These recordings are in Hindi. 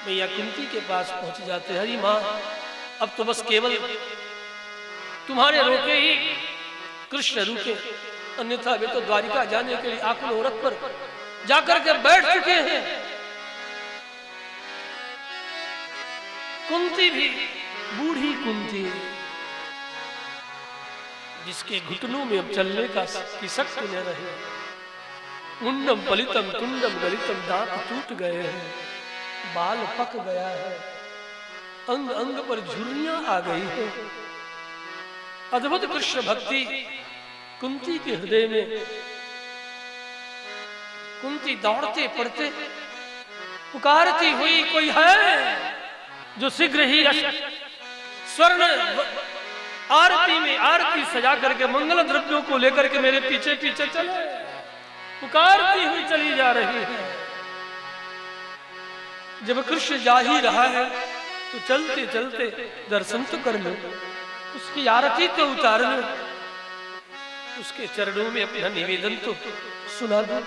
मैया कुंती के पास पहुंच जाते, हरी माँ अब तो बस केवल तुम्हारे रोके ही कृष्ण रुके, अन्यथा वे तो द्वारिका जाने के लिए आकुल औरत पर जाकर के बैठ चुके हैं। कुंती भी बूढ़ी कुंती, जिसके घुटनों में अब चलने का की शक्ति न रही, मुंडम पलितम तुंडम गलितम, दांत टूट गए हैं, बाल पक गया है, अंग अंग पर झुर्रियां आ गई है। अद्भुत कृष्ण भक्ति कुंती के हृदय में। कुंती दौड़ते पड़ते पुकारती हुई, कोई है जो शीघ्र ही स्वर्ण आरती में आरती सजा करके मंगल द्रव्यों को लेकर के मेरे पीछे पीछे चले। पुकारती हुई चली जा रही है। जब कृष्ण जा ही रहा है तो चलते चलते दर्शन तो कर लो, उसकी आरती तो उतार लो, उसके चरणों में अपना निवेदन तो सुना दो।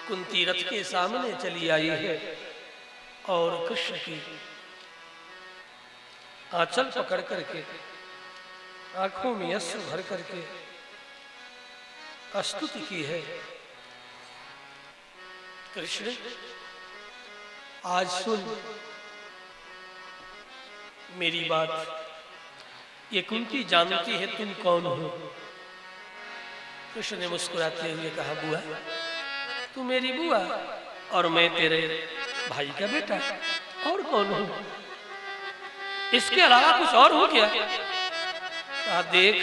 कुंती रथ के सामने चली आई है और कृष्ण की आंचल पकड़ करके आंखों में अश्रु भर करके स्तुति की है। कृष्ण आज सुन मेरी बात, ये कुंती जानती है तुम कौन हो। कृष्ण ने मुस्कुराते हुए कहा, बुआ तू मेरी बुआ और मैं तेरे भाई का बेटा, और कौन हो, इसके अलावा कुछ और हो क्या? कहा, देख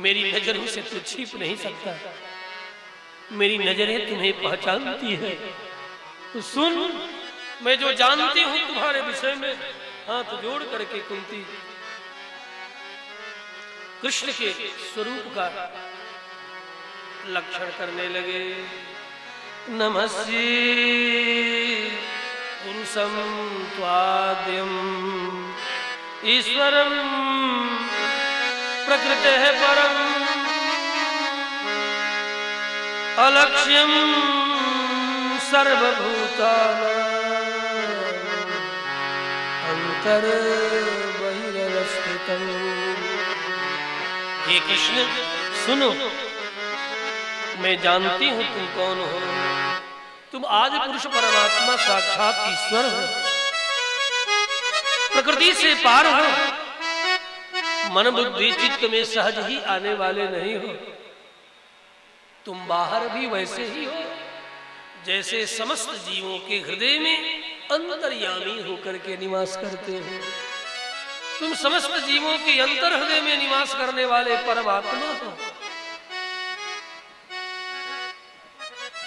मेरी नजरों से तू छिप नहीं सकता, मेरी नजरें तुम्हें पहचानती है। तो सुन, मैं जो जानती हूं तुम्हारे विषय में, हाथ जोड़ करके कुंती कृष्ण के स्वरूप का लक्षण करने लगे। नमस्ये पुरुषं त्वाद्यं ईश्वरं प्रकृतेः परं अलक्ष्यं सर्वभूतानां अंतर्बहिरवस्थितं। हे कृष्ण सुनो, मैं जानती हूं तुम कौन हो। तुम आदि पुरुष परमात्मा साक्षात ईश्वर हो, प्रकृति से पार हो, मन बुद्धि चित्त में सहज ही आने वाले नहीं हो। तुम बाहर भी वैसे ही हो जैसे समस्त जीवों के हृदय में अंतर्यामी होकर के निवास करते हो। तुम समस्त जीवों के अंतर हृदय में निवास करने वाले परमात्मा हो।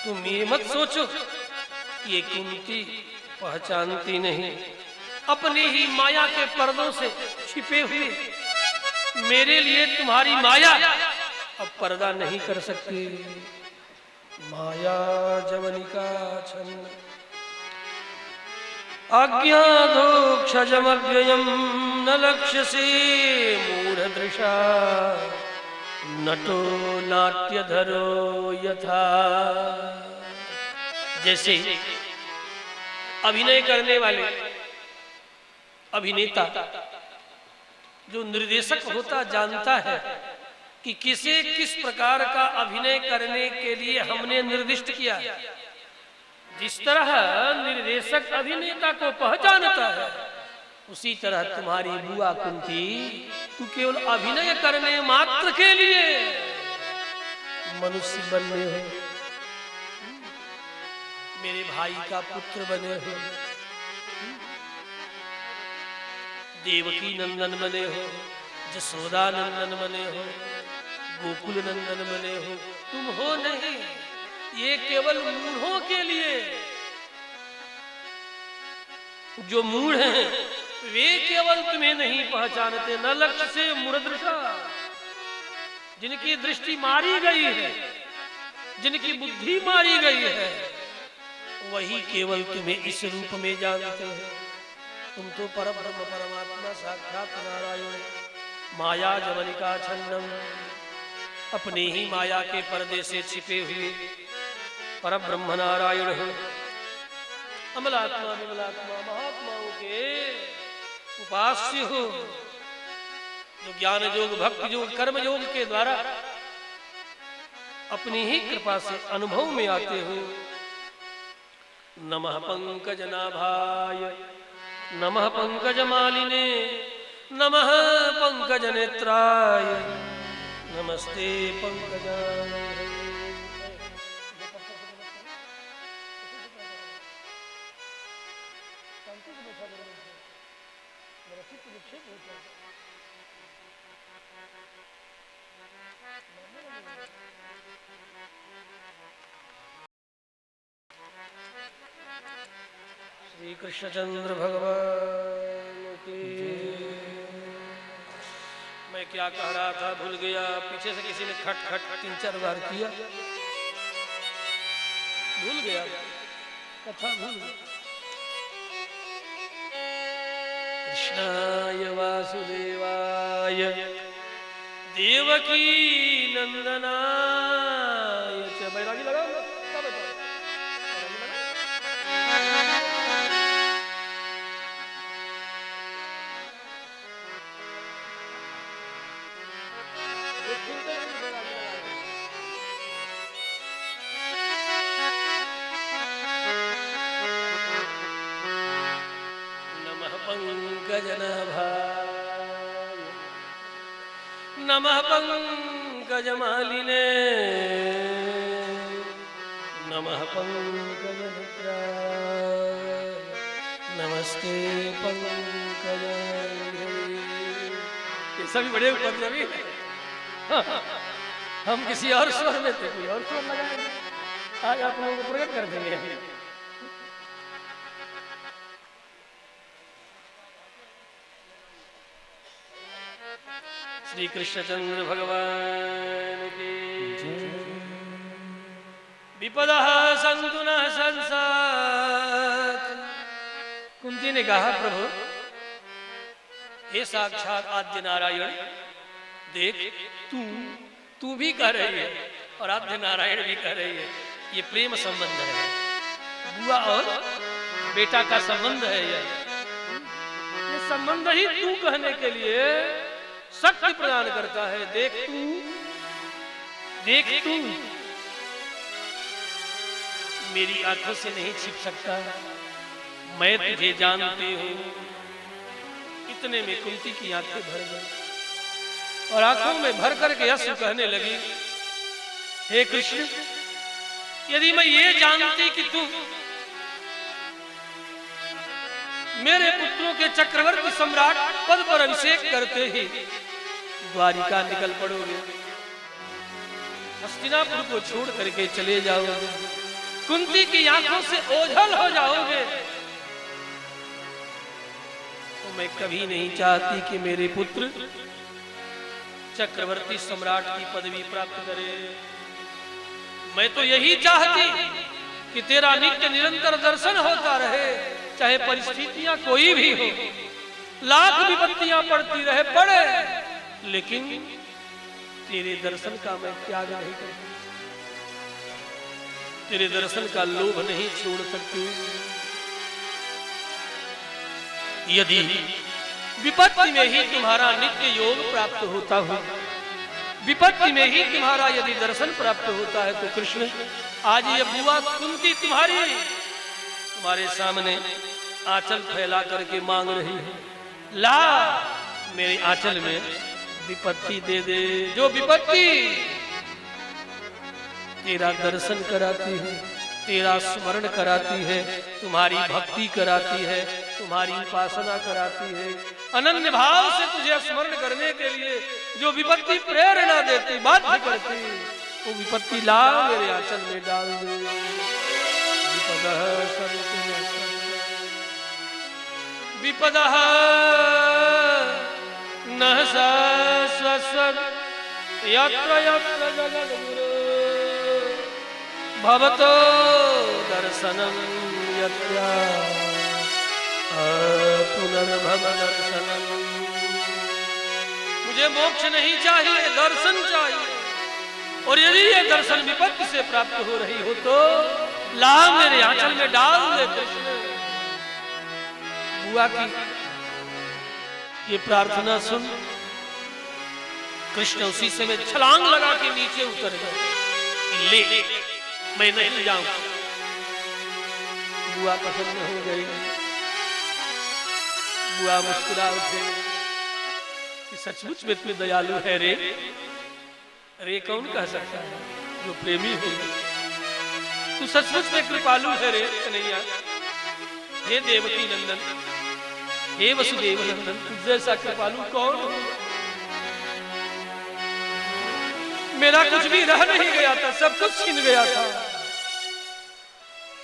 तुम ये मत सोचो कि ये कुंती पहचानती नहीं, अपने ही माया के पर्दों से छिपे हुए मेरे लिए तुम्हारी माया अब पर्दा नहीं कर सकती। माया जवनिका छन्न अज्ञाधोक्षजमव्ययं न लक्ष्यसे मूढ़दृशा नटो नाट्यधरो यथा। जैसे अभिनय करने वाले अभिनेता, जो निर्देशक होता जानता है कि किसे किस प्रकार का अभिनय करने के लिए हमने निर्दिष्ट किया, जिस तरह निर्देशक अभिनेता को पहचानता है, उसी तरह तुम्हारी बुआ कुंती तू केवल अभिनय करने मात्र के लिए मनुष्य बनने हो, मेरे भाई का पुत्र बने हो, देवकी नंदन बने हो, जसोदा नंदन बने हो, गोकुल नंदन बने हो। तुम हो नहीं, ये केवल मूढ़ों के लिए। जो मूढ़ हैं वे केवल तुम्हें नहीं पहचानते। न लक्ष्य से मूढ़दृशा, जिनकी दृष्टि मारी गई है, जिनकी बुद्धि मारी गई है, वही केवल तुम्हें इस रूप में जानते हैं। तुम तो परब्रह्म परमात्मा साक्षात नारायण माया जवनिका छन्नम, अपने ही माया के पर्दे से छिपे हुए परब्रह्म नारायण हो, अमलात्मा विमलात्मा महात्माओं के उपास्य हो, जो ज्ञान योग भक्ति योग कर्म योग के द्वारा अपनी ही कृपा से अनुभव में आते हो। नमः पंकजनाभाय नमः पंकजमालिने नमः पंकजनेत्राय नमस्ते पंकजाय। श्री कृष्णचंद्र भगवान की। मैं क्या कह रहा था भूल गया, पीछे से किसी ने खट खट 3-4 बार किया, भूल गया, कथा भूल गया। कृष्णाय वासुदेवाय देवकी नंदनाय च। बैरागी लगाओ ना, क्या बताओ? नमः पंकजनाभाय नमः पंकजमालिने नमः पंकजनेत्राय नमस्ते पंकजाय। ये सभी बड़े पंजाबी, हम किसी और स्वर में थे, कोई और स्वर लगाएंगे, आज आप लोगों को प्रकट कर देंगे। श्री कृष्णचंद्र भगवान की। विपदः सन्तु न संसात्। कुंती ने कहा, प्रभु हे साक्षात आद्य नारायण, देख तू भी कह रही है और आद्य नारायण भी कह रही है, ये प्रेम संबंध है, बुआ और बेटा का संबंध है। ये संबंध ही तू कहने के लिए शक्ति प्रदान करता है। देख तू मेरी आंखों से नहीं छिप सकता, मैं तुझे जानती हूं। इतने में कुंती की आंखें भर गई और आंखों में भर करके अश्रु कहने लगी, हे कृष्ण, यदि मैं ये जानती कि तू मेरे पुत्रों के चक्रवर्ती सम्राट पद पर अभिषेक करते ही द्वारिका निकल पड़ोगे, हस्तिनापुर को छोड़ करके चले जाओगे, कुंती की आंखों से ओझल हो जाओगे, तो मैं कभी नहीं चाहती कि मेरे पुत्र चक्रवर्ती सम्राट की पदवी प्राप्त करे। मैं तो यही चाहती कि तेरा नित्य निरंतर दर्शन होता रहे, चाहे परिस्थितियां कोई भी हो, लाख विपत्तियां पड़ती रहे पड़े, लेकिन तेरे दर्शन का मैं त्याग नहीं करती, तेरे दर्शन का लोभ नहीं छोड़ सकती। यदि विपत्ति में ही तुम्हारा नित्य योग प्राप्त होता हो, विपत्ति में ही तुम्हारा यदि दर्शन प्राप्त होता है, तो कृष्ण आज ये बुआ कुंती तुम्हारे सामने आंचल फैला करके मांग रही है, ला मेरे आंचल में विपत्ति दे दे, जो विपत्ति तेरा दर्शन कराती है, तेरा स्मरण कराती है, तुम्हारी भक्ति कराती है, तुम्हारी उपासना कराती है, अनन्य भाव से तुझे स्मरण करने के लिए जो विपत्ति प्रेरणा देती, बाध्य करती, वो विपत्ति ला मेरे आंचल में डाल दे। विपदः न शाश्वत यत्र यत्र जगद्गुरो भवतो दर्शनम यत्या पुनर्भव दर्शनम। मुझे मोक्ष नहीं चाहिए, दर्शन चाहिए। और यदि ये दर्शन विपत्ति से प्राप्त हो रही हो तो ला मेरे आंचल में डाल दे कृष्ण। बुआ की ये प्रार्थना सुन कृष्ण उसी से में छलांग लगा के नीचे उतर गए। ले मैं नहीं जाऊं। बुआ प्रसन्न हो गई। बुआ मुस्कुरा उठे कि सचमुच में तुम्हें दयालु है रे। रे कौन कह सकता है जो प्रेमी हो। तू सचमुच में कृपालु है रे कन्हैया। हे देवकी नंदन, हे वसुदेव नंदन, तुझ जैसा कृपालु कौन हो। मेरा कुछ भी रह नहीं गया था, सब कुछ छिन गया था,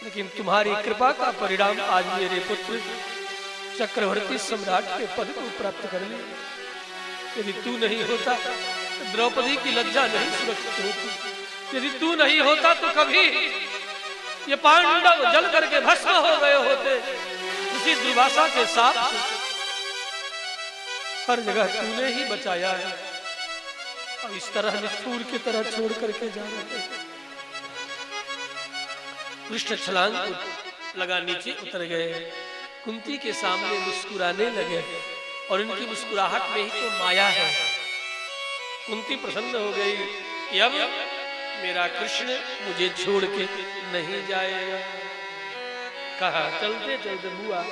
लेकिन तुम्हारी कृपा का परिणाम आज मेरे पुत्र चक्रवर्ती सम्राट के पद को प्राप्त कर लिया। यदि तू नहीं होता द्रौपदी की लज्जा नहीं सुरक्षित होती। यदि तू नहीं होता तो कभी ये पांडव जल करके भस्म हो गए होते उसी दुर्वासा के साथ। हर जगह तूने ही बचाया है और इस तरह निष्ठुर की तरह छोड़ करके जा रहे। कृष्ण छलांग लगा नीचे उतर गए। कुंती के सामने मुस्कुराने लगे और उनकी मुस्कुराहट में ही तो माया है। कुंती प्रसन्न हो गई। अब मेरा कृष्ण मुझे छोड़ के नहीं जाएगा। कहा चलते चलते बुआ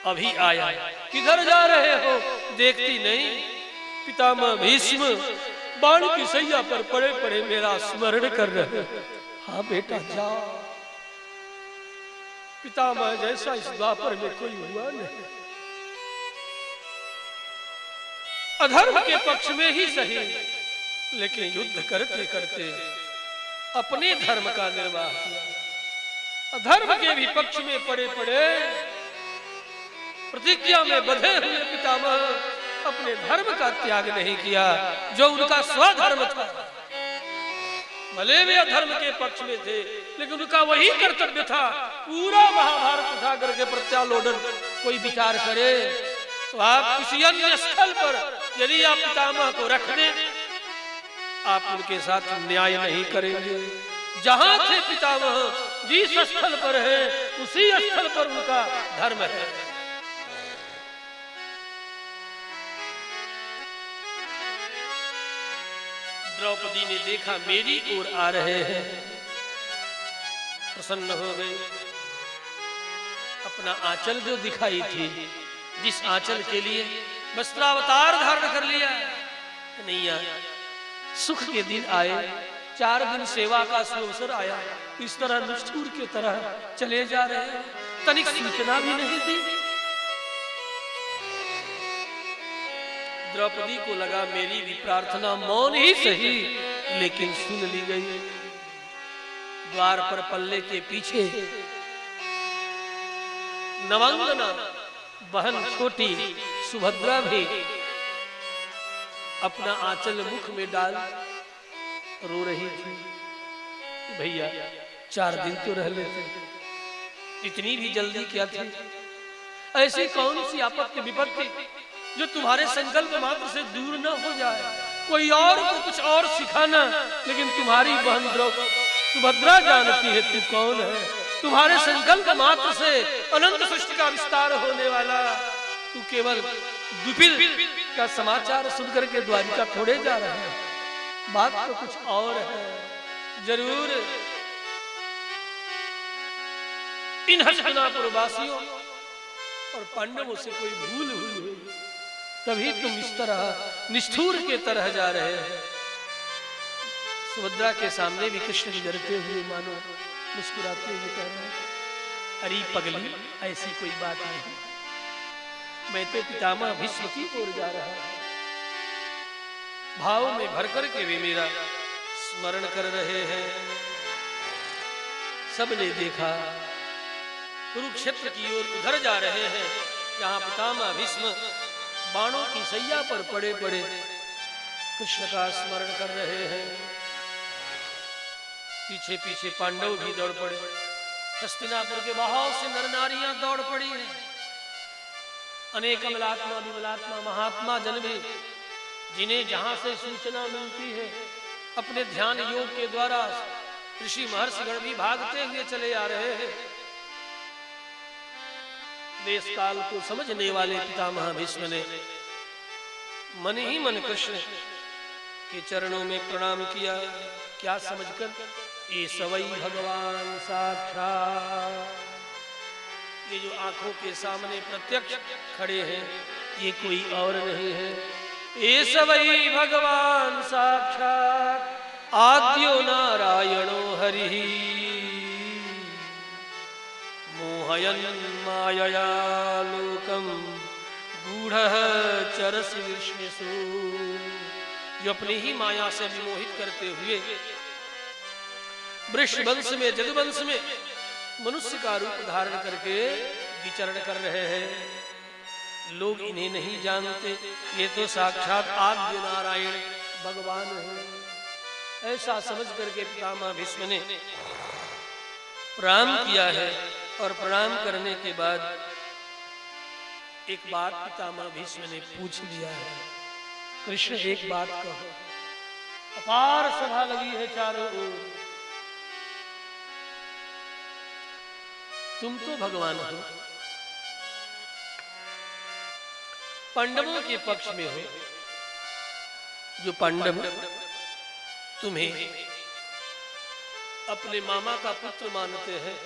अभी आया। किधर जा रहे हो देखती नहीं। पितामह भीष्म बाण की सैया पर पड़े पड़े मेरा स्मरण कर रहे। हाँ बेटा जाओ। पितामह जैसा इस द्वापर में कोई हुआ नहीं। अधर्म के पक्ष में ही सही, लेकिन युद्ध करते करते अपने धर्म का निर्वाह किया। अधर्म के भी पक्ष में पड़े पड़े प्रतिज्ञा में बंधे हुए पितामह अपने धर्म का त्याग नहीं किया जो उनका स्वधर्म था। भले वे अधर्म के पक्ष में थे, लेकिन उनका वही कर्तव्य था। पूरा महाभारत उठा करके प्रत्यालोडन कोई विचार करे तो आप किसी अन्य स्थल पर यदि आप पितामह को रख दें, आप उनके साथ न्याय नहीं करेंगे। जहां थे पितामह जिस स्थल पर है उसी स्थल पर उनका धर्म है। द्रौपदी ने देखा मेरी ओर आ रहे हैं, प्रसन्न हो गई। अपना आंचल जो दिखाई थी, जिस आंचल के लिए वस्त्रावतार धारण कर लिया, नहीं आया। सुख के दिन आए, 4 दिन सेवा का अवसर आया, इस तरह निष्ठुर की तरह चले जा रहे हैं। तनिक सूचना भी नहीं दी। द्रौपदी को लगा मेरी भी प्रार्थना मौन ही सही, लेकिन सुन ली गई। द्वार पर पल्ले के पीछे नवांगना बहन छोटी सुभद्रा भी अपना आंचल मुख में डाल रो रही थी। भैया 4 दिन तो रह लेते, इतनी भी जल्दी क्या थी। ऐसी कौन सी आपत्ति विपत्ति जो तुम्हारे संकल्प मात्र से दूर न हो जाए। कोई और को कुछ और सिखाना, लेकिन तुम्हारी बहन सुभद्रा जानती है तू कौन है। तुम्हारे संकल्प मात्र से अनंत सृष्टि का विस्तार होने वाला, तू केवल दुपिल का समाचार सुनकर के द्वारिका छोड़े जा रहा है। बात तो कुछ और है। जरूर इन हस्तिनापुर वासियों और पांडवों से कोई भूल हुई है, तभी तुम इस तरह निष्ठुर के तरह जा रहे हैं। सुभद्रा के सामने भी कृष्ण गुजरते हुए मानो मुस्कुराते हुए कह रहे हैं, अरे पगली ऐसी कोई बात नहीं, मैं तो पितामह भीष्म की ओर जा रहा हूं। भाव में भर कर के वे मेरा स्मरण कर रहे हैं। सबने देखा कुरुक्षेत्र की ओर उधर जा रहे हैं, जहां पितामह भीष्म बाणों की सैया पर पड़े पड़े कृष्ण का स्मरण कर रहे हैं। पीछे पीछे पांडव भी दौड़ पड़े। हस्तिनापुर के बहुत से नर नारियां दौड़ पड़ी हैं। अनेक अमलात्मा विमलात्मा महात्मा जन भी, जिन्हें जहां से सूचना मिलती है अपने ध्यान योग के द्वारा ऋषि महर्षिगण भी भागते हुए चले आ रहे हैं। देश काल को समझने वाले पितामह भीष्म ने मन ही मन कृष्ण के चरणों में प्रणाम किया। क्या समझकर? ये सवई भगवान साक्षात, ये जो आंखों के सामने प्रत्यक्ष खड़े हैं ये कोई और नहीं है, ये सवई भगवान साक्षात आद्यो नारायणो हरि मोहयन मायया लोकम गूढ़ः चरसि विष्णुसु, जो अपनी ही माया से विमोहित करते हुए वृष वंश में जदुवंश में मनुष्य का रूप धारण करके विचरण कर रहे हैं। लोग इन्हें नहीं जानते, ये तो साक्षात आद्य नारायण भगवान है। ऐसा समझ करके पितामह भीष्म ने प्रणाम किया है। और प्रणाम करने के बाद एक बात पितामह भीष्म ने पूछ लिया है, कृष्ण एक बात कहो। अपार सभा लगी है चारों ओर, तुम तो भगवान हो, पांडवों के पक्ष में हो, जो पांडव तुम्हें अपने मामा का पुत्र मानते हैं।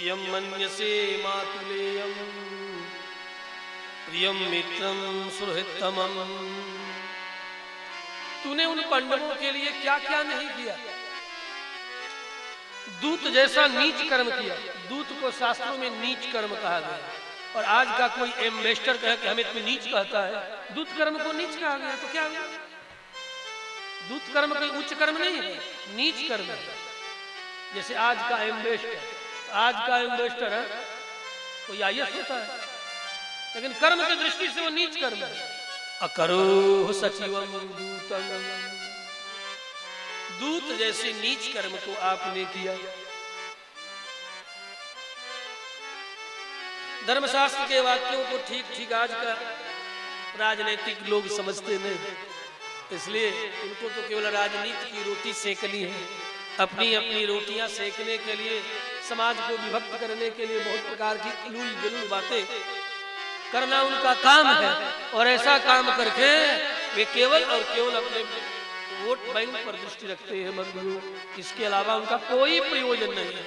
यम मन्यसे मातुलेयम प्रियम मित्रम सुहृतमम, तूने उन पांडवों के लिए क्या क्या नहीं किया। दूत जैसा नीच कर्म किया, दूत को शास्त्रों में नीच कर्म कहा गया। और आज का कोई एम्बेसडर कहे कि हमें तो नीच कहता है, दूत कर्म को नीच कहा गया तो क्या हुआ? दूत कर्म कोई उच्च कर्म नहीं है, नीच कर्म है। जैसे आज का एम्बेसडर है, कोई आईएएस होता है, लेकिन कर्म की दृष्टि से वो नीच कर्म है। अकरो सचिवम दूतम, दूत जैसे नीच कर्म को आपने किया। धर्मशास्त्र के वाक्यों को ठीक ठीक आज का राजनीतिक लोग समझते नहीं, इसलिए उनको तो केवल राजनीति की रोटी सेकनी है। अपनी अपनी रोटियां सेकने के लिए, समाज को विभक्त करने के लिए बहुत प्रकार की इलूल जलूल बातें करना उनका काम है। और ऐसा काम करके वे केवल और केवल अपने वोट बैंक पर दृष्टि रखते हैं बंधुओं, इसके अलावा उनका कोई प्रयोजन नहीं है।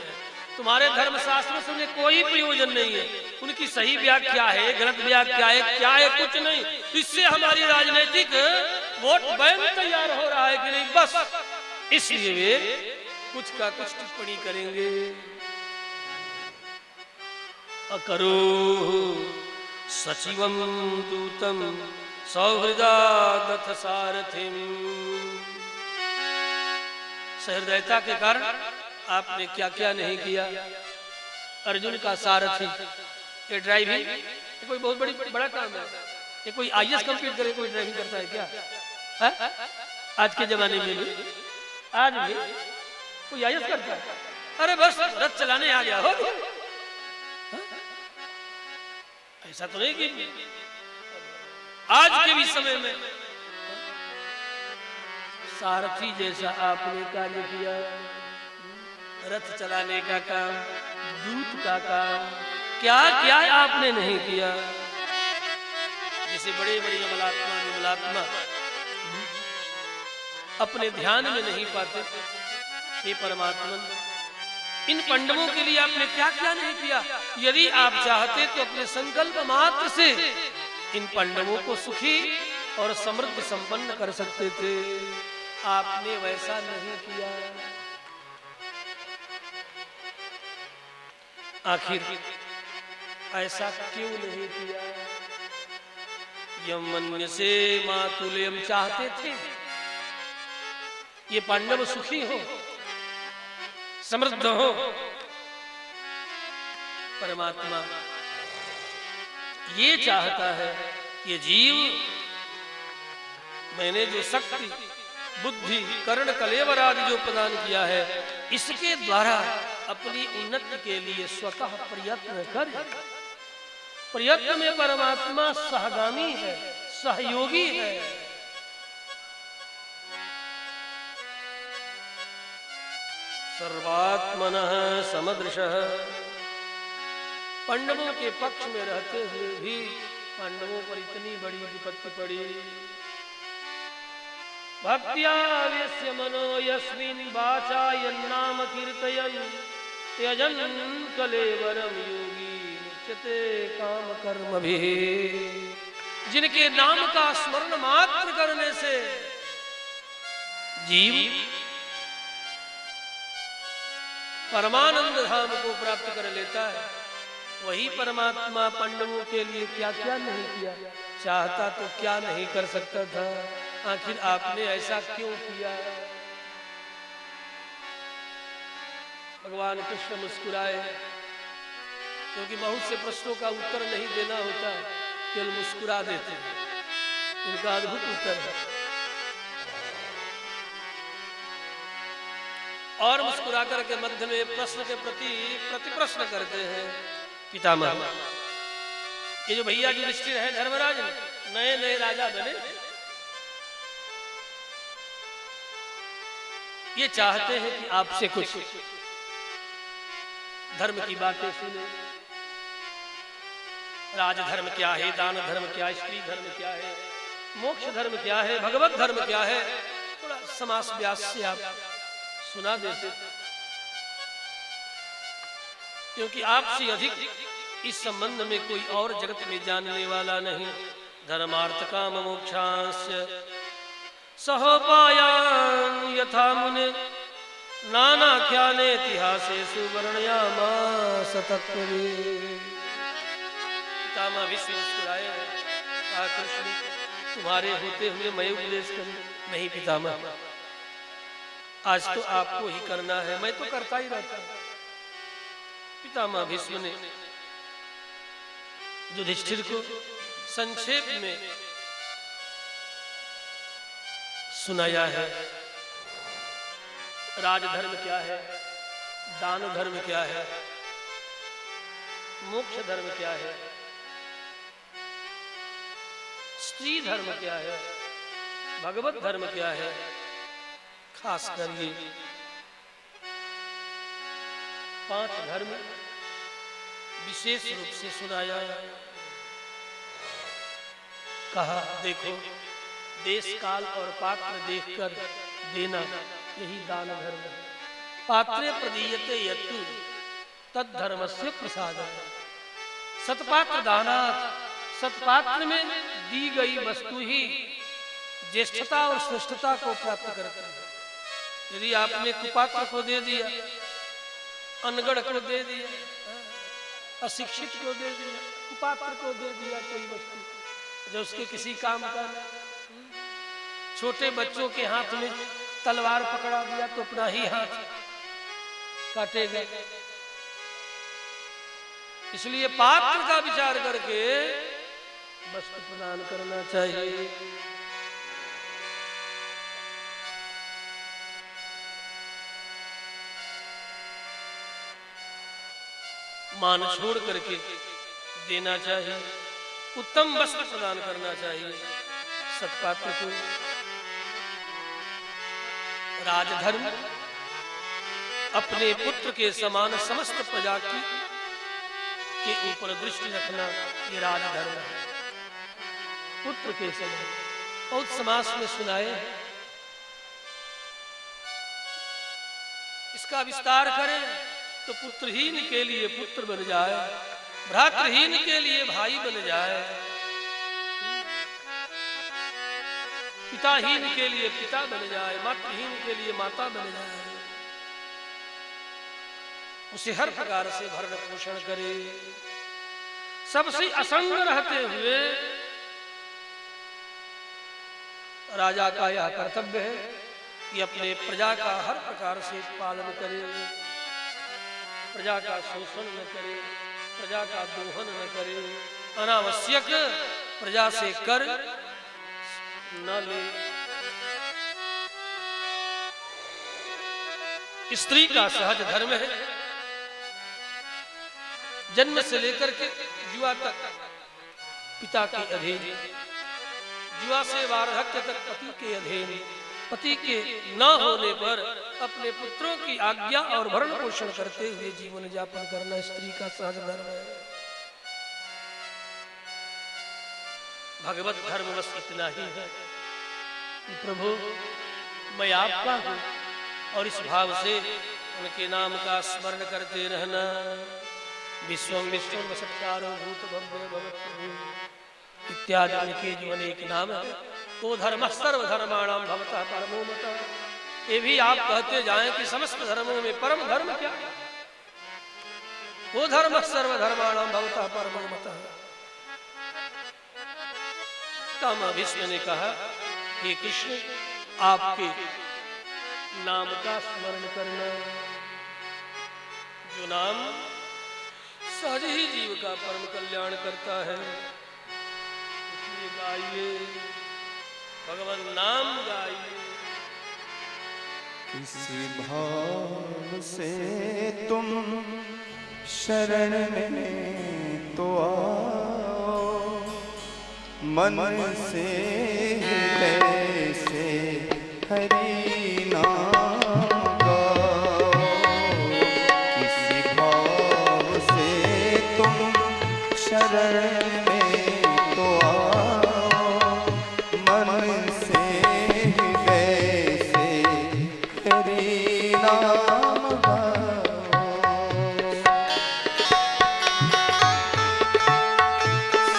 तुम्हारे धर्मशास्त्रों से उन्हें कोई प्रयोजन नहीं है। उनकी सही व्याख्या है, गलत व्याख्या है, क्या है, कुछ नहीं। इससे हमारी राजनीतिक वोट बैंक तैयार हो रहा है कि नहीं, बस इसलिए वे कुछ का कुछ टिप्पणी करेंगे। अकरो सचिवम दूतम सौहृदा दथ सारथिम, सहृदयता के कारण आपने क्या क्या नहीं किया। अर्जुन का सारथी, ये ड्राइविंग ये कोई बहुत बड़ा काम है। ये कोई आईएएस कंप्लीट करे कोई ड्राइविंग करता है क्या? है? आज के जमाने में भी, आज भी कोई आईएएस करता है? अरे बस रथ चलाने आ गया हो गया। ऐसा तो नहीं कि आज के भी समय में सारथी जैसा आपने कार्य किया। रथ चलाने का काम, दूत का काम, क्या क्या आपने नहीं किया। जैसे बड़े बड़े विमलात्मा अपने ध्यान में नहीं पाते। हे परमात्मा, इन पांडवों के लिए आपने क्या क्या नहीं किया। यदि आप चाहते तो अपने संकल्प मात्र से इन पांडवों को सुखी और समृद्ध संपन्न कर सकते थे, आपने वैसा नहीं किया। आखिर ऐसा क्यों नहीं किया? यम मन्यसे मातुल्यम, चाहते थे ये पांडव सुखी हो, समृद्ध हो। परमात्मा ये चाहता है ये जीव, मैंने जो शक्ति बुद्धि कर्ण कलेवर आदि जो प्रदान किया है, इसके द्वारा अपनी उन्नति के लिए स्वतः प्रयत्न करे। प्रयत्न में परमात्मा सहगामी है, सहयोगी है। सर्वात्मनः समदृशः। पांडवों के पक्ष में रहते हुए भी पांडवों पर इतनी बड़ी विपत्ति पड़ी। भक्त्या व्यस्य मनो यस्मिन् वाचा यन्नाम कीर्तयन् त्यजन् कलेवरम योगी मुच्यते काम कर्मभिः। जिनके नाम का स्मरण मात्र करने से जीव परमानंद धाम को प्राप्त कर लेता है, वही परमात्मा पांडवों के लिए क्या क्या नहीं किया, चाहता तो क्या नहीं कर सकता था। आखिर आपने ऐसा क्यों किया? भगवान कृष्ण मुस्कुराए, क्योंकि बहुत से प्रश्नों का उत्तर नहीं देना होता, केवल मुस्कुरा देते हैं। उनका अद्भुत उत्तर है। और मुस्कुरा करके मध्य में प्रश्न के प्रति प्रतिप्रश्न करते हैं। पितामह, ये जो भैया युधिष्ठिर है, धर्मराज नए नए राजा बने, ये चाहते हैं कि आपसे कुछ धर्म की बातें सुने। राजधर्म क्या है, दान धर्म क्या है, स्त्री धर्म क्या है, मोक्ष धर्म क्या है, भगवत धर्म क्या है, थोड़ा समास व्यास से आप सुना देते, क्योंकि आपसे अधिक इस संबंध में कोई और जगत में जानने वाला नहीं। धर्मार्थ काम मोक्षांस्य सहोपायान यथा मुने नानाख्याने इतिहासेषु वर्णयामास तत्त्ववित्। पितामह भीष्म मुस्कुराए, कहा कृष्ण तुम्हारे होते हुए मैं उपदेश करूं? नहीं पितामह, आज तो आपको ही करना है, मैं तो करता ही रहता हूं। पितामह भीष्म ने युधिष्ठिर को संक्षेप में सुनाया है। राजधर्म क्या है, दान धर्म क्या है, मोक्ष धर्म क्या है, स्त्री धर्म क्या है, भगवत धर्म क्या है, खासकर ये 5 धर्म विशेष रूप से सुनाया है। कहा देखो, देश काल और पात्र देखकर देना, यही दान धर्म है। पात्रे प्रदीयते यत्तु तद्धर्मस्य प्रसादः। सतपात्र दानात्, सतपात्र में दी गई वस्तु ही ज्येष्ठता और श्रेष्ठता को प्राप्त करती है। यदि आपने कुपात्र को दे दिया, अनगढ़ को दे दिया, अशिक्षित को दे दिया, कुपात्र को दे दिया कोई वस्तु जो उसके किसी काम का नहीं, छोटे बच्चों के हाथ में तलवार पकड़ा दिया तो अपना ही हाथ काटेगा। इसलिए पात्र का विचार करके वस्तु प्रदान करना चाहिए। मान छोड़ करके देना चाहिए, उत्तम वस्त्र प्रदान करना चाहिए सत्पात्र को। राजधर्म अपने पुत्र के समान समस्त प्रजा के ऊपर दृष्टि रखना, ये राजधर्म है। पुत्र के समान, बहुत समास में सुनाए, इसका विस्तार करें तो पुत्रहीन के लिए पुत्र बन जाए, भ्रातृहीन के लिए भाई बन जाए, पिताहीन के लिए पिता बन जाए, मातृहीन के लिए माता बन जाए। उसे हर प्रकार से भरण पोषण करे, सबसे असंग रहते हुए राजा का यह कर्तव्य है कि अपने प्रजा का हर प्रकार से पालन करे, प्रजा का शोषण न करे, प्रजा का दोहन न करे, अनावश्यक प्रजा से कर न ले। स्त्री का सहज धर्म है जन्म से लेकर के जुआ तक पिता के अधीन, जुआ से वार्धक्य तक पति के अधीन, पति के न होने पर अपने पुत्रों की आज्ञा और भरण पोषण करते हुए जीवन यापन करना स्त्री का सहज धर्म है। भगवत धर्म बस इतना ही है कि प्रभु मैं आपका हूं और इस भाव से उनके नाम का स्मरण करते रहना। विश्वम विश्वम वसत्कारो भूत भव्य भवत् इत्यादि उनके जो अनेक नाम है। तो धर्म सर्वधर्माणाम भवतः परमो मतः। ये भी आप कहते जाएं कि समस्त धर्मों में परम धर्म क्या है। वो धर्म सर्वधर्माणाम भवतः परमो मतः। तम विष्णु ने कहा हे कृष्ण आपके नाम का स्मरण करना, जो नाम सहज ही जीव का परम कल्याण करता है, इसलिए गाइए भगवान नाम गाइए। किसी भाव से तुम शरण में तो आओ, मन से हृदय से हरि नाम गाओ। किसी भाव से तुम शरण में तो आओ, मन से हृदय से हरि नाम गाओ।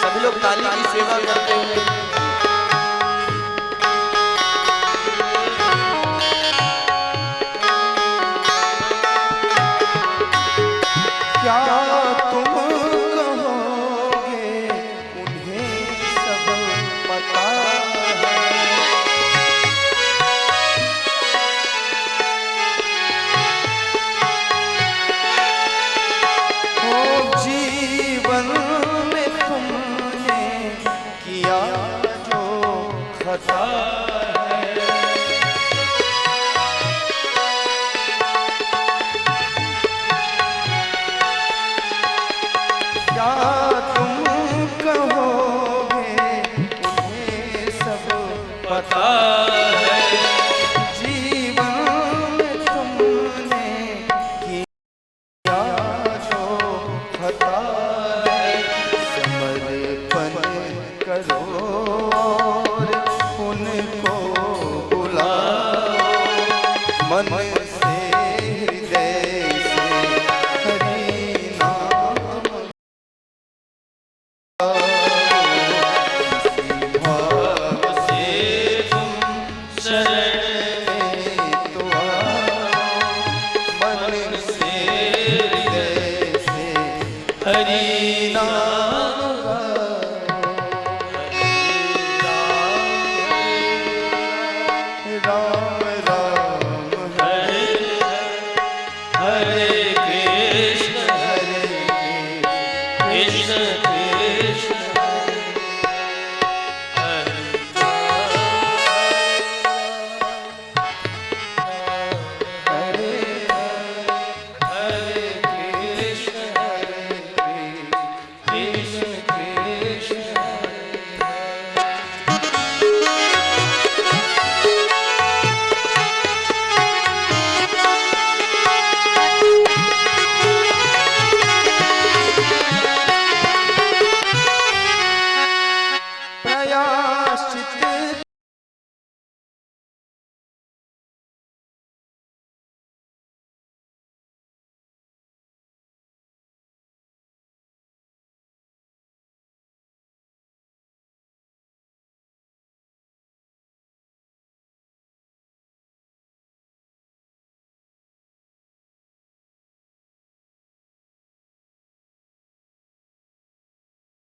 सभी लोग ताली की सेवा करते हुए हरि नाम